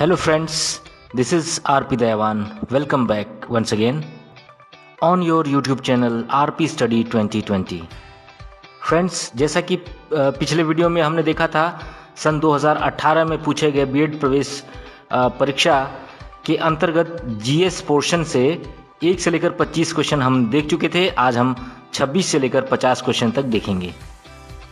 Hello friends, this is RP Dayavan. Welcome back once again on your YouTube channel RP Study 2020. Friends, जैसा कि पिछले video में हमने देखा था सन 2018 में पूछे गए बीएड प्रवेश परीक्षा के अंतर्गत जीएस पोर्शन से 1 से लेकर 25 क्वेश्चन हम देख चुके थे। आज हम 26 से लेकर 50 क्वेश्चन तक देखेंगे।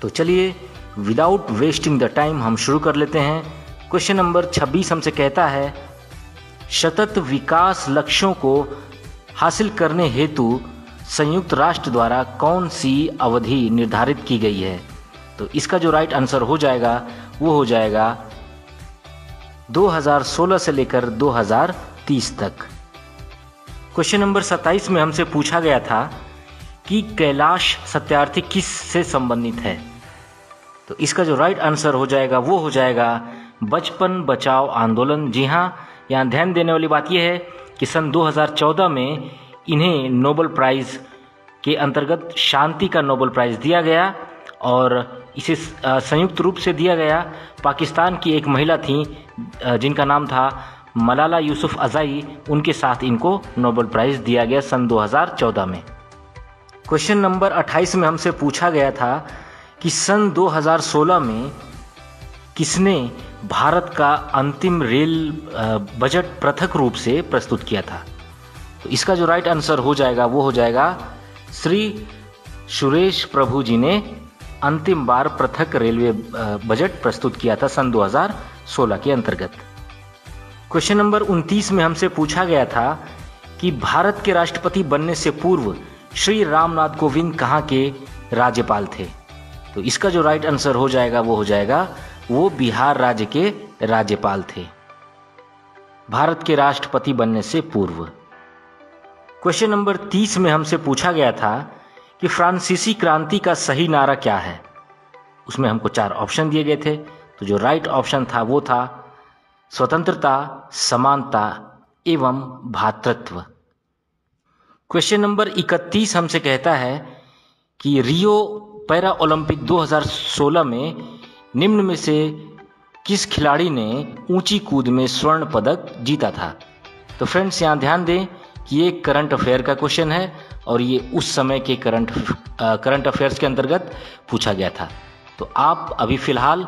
तो चलिए विदाउट वेस्टिंग द टाइम हम शुरू कर लेते हैं। क्वेश्चन नंबर 26 हमसे कहता है, सतत विकास लक्ष्यों को हासिल करने हेतु संयुक्त राष्ट्र द्वारा कौन सी अवधि निर्धारित की गई है? तो इसका जो राइट आंसर हो जाएगा वो हो जाएगा 2016 से लेकर 2030 तक। क्वेश्चन नंबर 27 में हमसे पूछा गया था कि कैलाश सत्यार्थी किस से संबंधित है? तो इसका जो राइट आंसर हो जाएगा वो हो जाएगा बचपन बचाओ आंदोलन। जी हाँ, यहाँ ध्यान देने वाली बात यह है कि सन 2014 में इन्हें नोबेल प्राइज़ के अंतर्गत शांति का नोबेल प्राइज़ दिया गया और इसे संयुक्त रूप से दिया गया। पाकिस्तान की एक महिला थी जिनका नाम था मलाला यूसुफज़ई, उनके साथ इनको नोबेल प्राइज़ दिया गया सन 2014 में। क्वेश्चन नंबर 28 में हमसे पूछा गया था कि सन 2016 में किसने भारत का अंतिम रेल बजट पृथक रूप से प्रस्तुत किया था? तो इसका जो राइट आंसर हो जाएगा वो हो जाएगा श्री सुरेश प्रभु जी ने अंतिम बार पृथक रेलवे बजट प्रस्तुत किया था सन 2016 के अंतर्गत। क्वेश्चन नंबर 29 में हमसे पूछा गया था कि भारत के राष्ट्रपति बनने से पूर्व श्री रामनाथ कोविंद कहाँ के राज्यपाल थे? तो इसका जो राइट आंसर हो जाएगा वो हो जाएगा वो बिहार राज्य के राज्यपाल थे भारत के राष्ट्रपति बनने से पूर्व। क्वेश्चन नंबर 30 में हमसे पूछा गया था कि फ्रांसीसी क्रांति का सही नारा क्या है? उसमें हमको 4 ऑप्शन दिए गए थे। तो जो राइट ऑप्शन था वो था स्वतंत्रता, समानता एवं भ्रातृत्व। क्वेश्चन नंबर 31 हमसे कहता है कि रियो पैरा ओलंपिक 2016 में निम्न में से किस खिलाड़ी ने ऊंची कूद में स्वर्ण पदक जीता था? तो फ्रेंड्स, यहाँ ध्यान दें कि ये करंट अफेयर का क्वेश्चन है और ये उस समय के करंट अफेयर्स के अंतर्गत पूछा गया था। तो आप अभी फ़िलहाल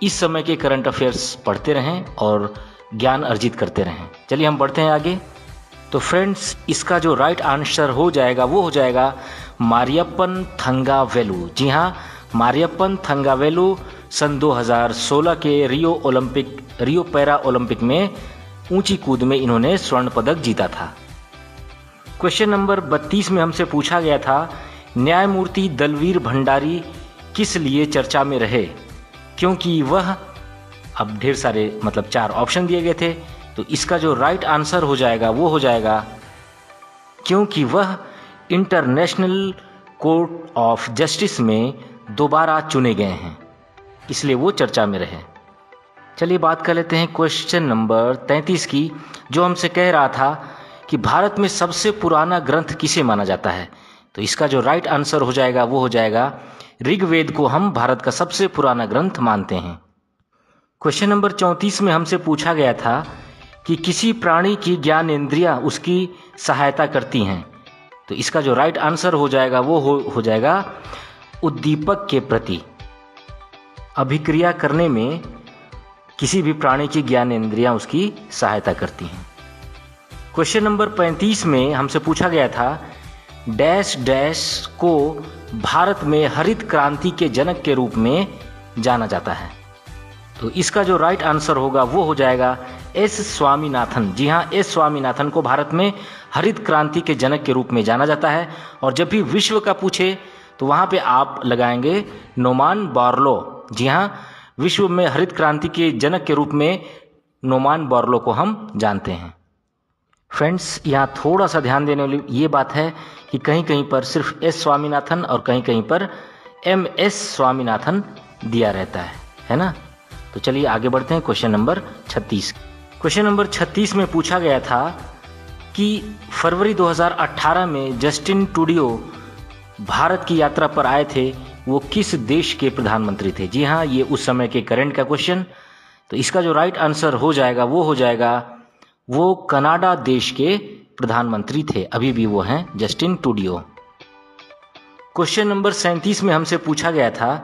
इस समय के करंट अफेयर्स पढ़ते रहें और ज्ञान अर्जित करते रहें। चलिए हम बढ़ते हैं आगे। तो फ्रेंड्स, इसका जो राइट आंसर हो जाएगा वो हो जाएगा मारियप्पन थंगावेलु। जी हाँ, मारियप्पन थंगावेलु सन 2016 के रियो पैरा ओलंपिक में ऊंची कूद में इन्होंने स्वर्ण पदक जीता था। क्वेश्चन नंबर 32 में हमसे पूछा गया था न्यायमूर्ति दलवीर भंडारी किस लिए चर्चा में रहे? क्योंकि वह, अब ढेर सारे 4 ऑप्शन दिए गए थे। तो इसका जो राइट आंसर हो जाएगा वो हो जाएगा क्योंकि वह इंटरनेशनल कोर्ट ऑफ जस्टिस में दोबारा चुने गए हैं, इसलिए वो चर्चा में रहे। चलिए बात कर लेते हैं क्वेश्चन नंबर 33 की, जो हमसे कह रहा था कि भारत में सबसे पुराना ग्रंथ किसे माना जाता है? तो इसका जो राइट आंसर हो जाएगा वो हो जाएगा ऋग्वेद को हम भारत का सबसे पुराना ग्रंथ मानते हैं। क्वेश्चन नंबर 34 में हमसे पूछा गया था कि किसी प्राणी की ज्ञानेंद्रियां उसकी सहायता करती हैं। तो इसका जो राइट आंसर हो जाएगा वो हो जाएगा उद्दीपक के प्रति अभिक्रिया करने में किसी भी प्राणी की ज्ञानेंद्रियां उसकी सहायता करती हैं। क्वेश्चन नंबर 35 में हमसे पूछा गया था डैश डैश को भारत में हरित क्रांति के जनक के रूप में जाना जाता है। तो इसका जो राइट आंसर होगा वो हो जाएगा एस स्वामीनाथन। जी हाँ, एस स्वामीनाथन को भारत में हरित क्रांति के जनक के रूप में जाना जाता है। और जब भी विश्व का पूछे तो वहाँ पे आप लगाएंगे नोमान बोरलो। जी हाँ, विश्व में हरित क्रांति के जनक के रूप में नोमान बोरलो को हम जानते हैं। फ्रेंड्स, यहाँ थोड़ा सा ध्यान देने वाली ये बात है कि कहीं कहीं पर सिर्फ एस स्वामीनाथन और कहीं कहीं पर MS स्वामीनाथन दिया रहता है ना। तो चलिए आगे बढ़ते हैं क्वेश्चन नंबर 36। क्वेश्चन नंबर 36 में पूछा गया था कि फरवरी 2018 में जस्टिन ट्रूडो भारत की यात्रा पर आए थे, वो किस देश के प्रधानमंत्री थे? जी हाँ, ये उस समय के करंट का क्वेश्चन तो इसका जो राइट आंसर हो जाएगा वो कनाडा देश के प्रधानमंत्री थे, अभी भी वो हैं, जस्टिन ट्रूडियो। क्वेश्चन नंबर 37 में हमसे पूछा गया था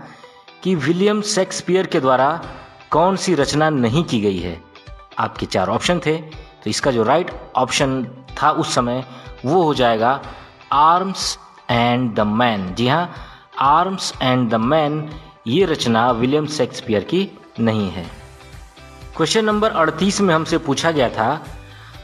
कि विलियम शेक्सपियर के द्वारा कौन सी रचना नहीं की गई है। आपके 4 ऑप्शन थे, तो इसका जो राइट ऑप्शन था उस समय वो हो जाएगा आर्म्स एंड द मैन। जी हाँ, आर्म्स एंड द मैन ये रचना विलियम शेक्सपियर की नहीं है। क्वेश्चन नंबर 38 में हमसे पूछा गया था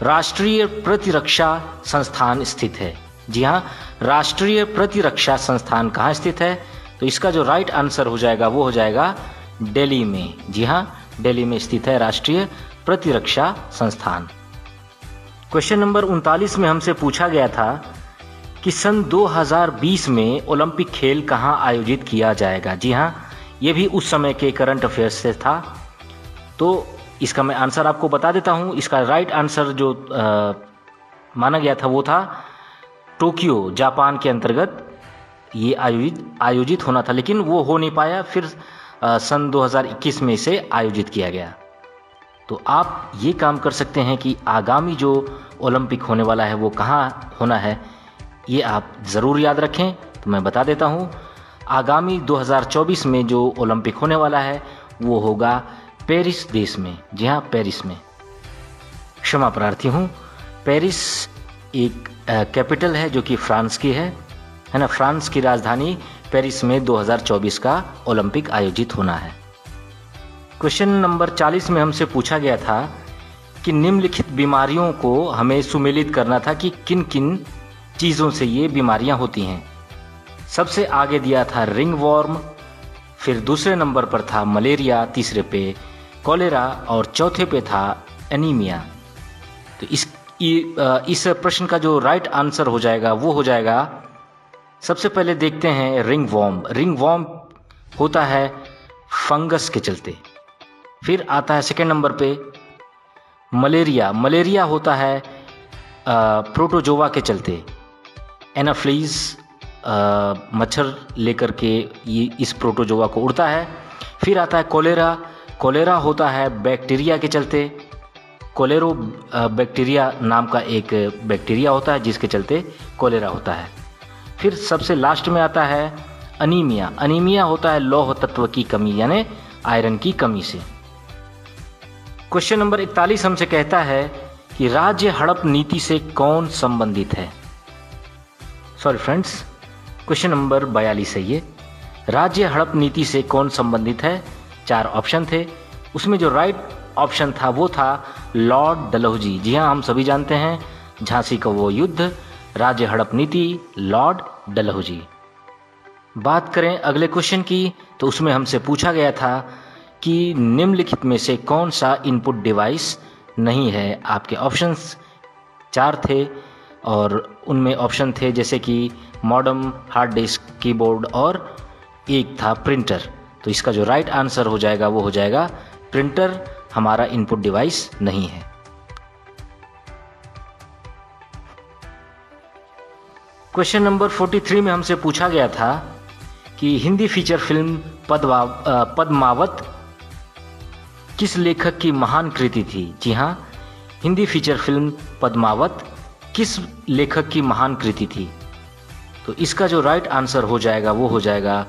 राष्ट्रीय प्रतिरक्षा संस्थान स्थित है। जी हाँ, राष्ट्रीय प्रतिरक्षा संस्थान कहाँ स्थित है? तो इसका जो राइट आंसर हो जाएगा वो हो जाएगा दिल्ली में। जी हाँ, दिल्ली में स्थित है राष्ट्रीय प्रतिरक्षा संस्थान। क्वेश्चन नंबर 39 में हमसे पूछा गया था कि सन 2020 में ओलंपिक खेल कहाँ आयोजित किया जाएगा। जी हाँ, ये भी उस समय के करंट अफेयर्स से था, तो इसका मैं आंसर आपको बता देता हूँ। इसका राइट आंसर जो माना गया था वो था टोक्यो, जापान के अंतर्गत ये आयोजित होना था, लेकिन वो हो नहीं पाया। फिर सन 2021 में इसे आयोजित किया गया। तो आप ये काम कर सकते हैं कि आगामी जो ओलंपिक होने वाला है वो कहाँ होना है, ये आप ज़रूर याद रखें। तो मैं बता देता हूँ, आगामी 2024 में जो ओलंपिक होने वाला है वो होगा पेरिस देश में। जी हाँ, पेरिस में। क्षमा प्रार्थी हूँ, पेरिस एक कैपिटल है जो कि फ्रांस की है ना। फ्रांस की राजधानी पेरिस में 2024 का ओलंपिक आयोजित होना है। क्वेश्चन नंबर 40 में हमसे पूछा गया था कि निम्नलिखित बीमारियों को हमें सुमेलित करना था कि किन किन चीज़ों से ये बीमारियां होती हैं। सबसे आगे दिया था रिंगवॉर्म, फिर दूसरे नंबर पर था मलेरिया, तीसरे पे कॉलेरा और चौथे पे था एनीमिया। तो इस प्रश्न का जो राइट आंसर हो जाएगा वो हो जाएगा, सबसे पहले देखते हैं रिंगवॉर्म। रिंगवॉर्म होता है फंगस के चलते। फिर आता है सेकेंड नंबर पे मलेरिया। मलेरिया होता है प्रोटोजोआ के चलते। एनाफ्लीज मच्छर लेकर के ये इस प्रोटोजोआ को उड़ता है। फिर आता है कोलेरा। कोलेरा होता है बैक्टीरिया के चलते। कोलेरो बैक्टीरिया नाम का एक बैक्टीरिया होता है जिसके चलते कोलेरा होता है। फिर सबसे लास्ट में आता है अनीमिया। अनीमिया होता है लौह तत्व की कमी यानी आयरन की कमी से। क्वेश्चन नंबर 41 हमसे कहता है कि राज्य हड़प नीति से कौन संबंधित है। सॉरी फ्रेंड्स, क्वेश्चन नंबर 42 है ये। राज्य हड़प नीति से कौन संबंधित है? 4 ऑप्शन थे, उसमें जो राइट ऑप्शन था वो था लॉर्ड डलहौजी। जी हाँ, हम सभी जानते हैं झांसी का वो युद्ध, राज्य हड़प नीति, लॉर्ड डलहौजी। बात करें अगले क्वेश्चन की, तो उसमें हमसे पूछा गया था कि निम्नलिखित में से कौन सा इनपुट डिवाइस नहीं है। आपके ऑप्शंस 4 थे और उनमें ऑप्शन थे जैसे कि मॉडेम, हार्ड डिस्क, कीबोर्ड और एक था प्रिंटर। तो इसका जो राइट आंसर हो जाएगा वो हो जाएगा प्रिंटर हमारा इनपुट डिवाइस नहीं है। क्वेश्चन नंबर 43 में हमसे पूछा गया था कि हिंदी फीचर फिल्म पद्मावत किस लेखक की महान कृति थी। जी हाँ, हिंदी फीचर फिल्म पद्मावत किस लेखक की महान कृति थी। तो इसका जो राइट आंसर हो जाएगा वो हो जाएगा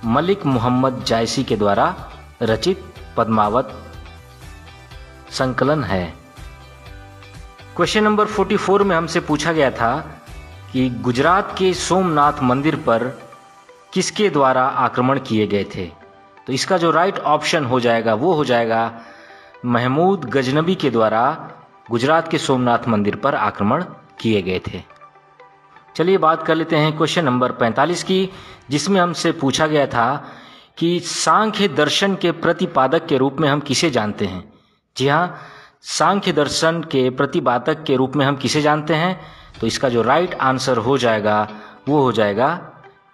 मलिक मोहम्मद जायसी के द्वारा रचित पद्मावत संकलन है। क्वेश्चन नंबर 44 में हमसे पूछा गया था कि गुजरात के सोमनाथ मंदिर पर किसके द्वारा आक्रमण किए गए थे। तो इसका जो राइट ऑप्शन हो जाएगा वो हो जाएगा महमूद गजनबी के द्वारा गुजरात के सोमनाथ मंदिर पर आक्रमण किए गए थे। चलिए बात कर लेते हैं क्वेश्चन नंबर 45 की, जिसमें हमसे पूछा गया था कि सांख्य दर्शन के प्रतिपादक के रूप में हम किसे जानते हैं। जी हाँ, सांख्य दर्शन के प्रतिपादक के रूप में हम किसे जानते हैं। तो इसका जो राइट आंसर हो जाएगा वो हो जाएगा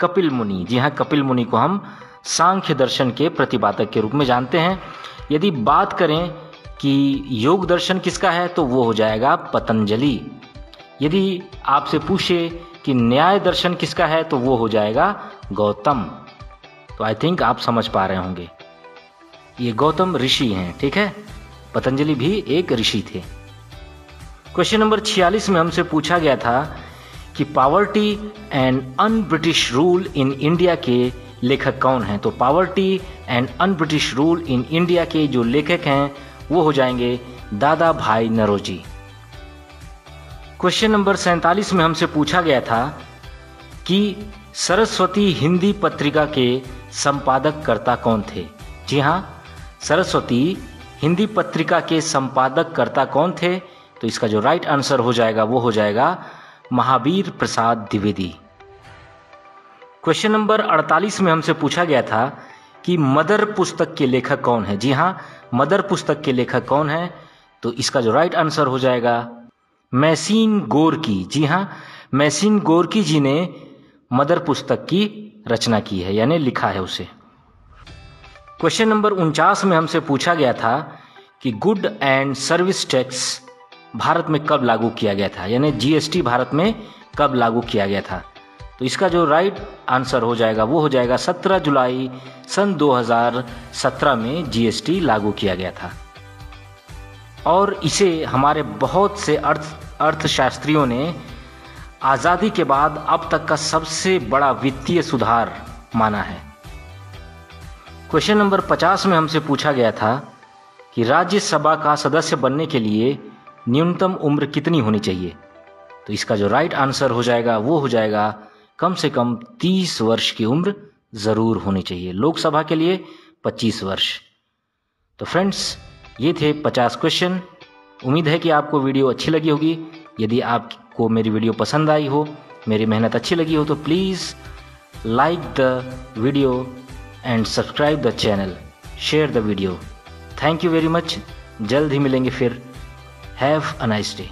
कपिल मुनि। जी हाँ, कपिल मुनि को हम सांख्य दर्शन के प्रतिपादक के रूप में जानते हैं। यदि बात करें कि योग दर्शन किसका है तो वो हो जाएगा पतंजलि। यदि आपसे पूछे कि न्याय दर्शन किसका है तो वो हो जाएगा गौतम। तो आई थिंक आप समझ पा रहे होंगे। ये गौतम ऋषि हैं, ठीक है। पतंजलि भी एक ऋषि थे। क्वेश्चन नंबर 46 में हमसे पूछा गया था कि poverty and un British rule in India के लेखक कौन हैं। तो poverty and un British rule in India के जो लेखक हैं वो हो जाएंगे दादा भाई नौरोजी। क्वेश्चन नंबर 47 में हमसे पूछा गया था कि सरस्वती हिंदी पत्रिका के संपादक कर्ता कौन थे। जी हाँ, सरस्वती हिंदी पत्रिका के संपादक कर्ता कौन थे। तो इसका जो राइट आंसर हो जाएगा वो हो जाएगा महावीर प्रसाद द्विवेदी। क्वेश्चन नंबर 48 में हमसे पूछा गया था कि मदर पुस्तक के लेखक कौन है। जी हाँ, मदर पुस्तक के लेखक कौन है। तो इसका जो राइट आंसर हो जाएगा महसीन गोरकी। जी हाँ, महसीन गोरकी जी ने मदर पुस्तक की रचना की है, यानी लिखा है उसे। क्वेश्चन नंबर 49 में हमसे पूछा गया था कि good and service tax Bharat में कब लागू किया गया था, यानी जीएसटी भारत में कब लागू किया गया था। तो इसका जो राइट आंसर हो जाएगा वो हो जाएगा 17 जुलाई सन 2017 में जीएसटी लागू किया गया था। और इसे हमारे बहुत से अर्थशास्त्रियों ने आज़ादी के बाद अब तक का सबसे बड़ा वित्तीय सुधार माना है। क्वेश्चन नंबर 50 में हमसे पूछा गया था कि राज्यसभा का सदस्य बनने के लिए न्यूनतम उम्र कितनी होनी चाहिए। तो इसका जो राइट आंसर हो जाएगा वो हो जाएगा कम से कम 30 वर्ष की उम्र ज़रूर होनी चाहिए। लोकसभा के लिए 25 वर्ष। तो फ्रेंड्स, ये थे 50 क्वेश्चन। उम्मीद है कि आपको वीडियो अच्छी लगी होगी। यदि आपको मेरी वीडियो पसंद आई हो, मेरी मेहनत अच्छी लगी हो, तो please like the video and subscribe the channel, share the video. Thank you very much. जल्द ही मिलेंगे फिर। Have a nice day.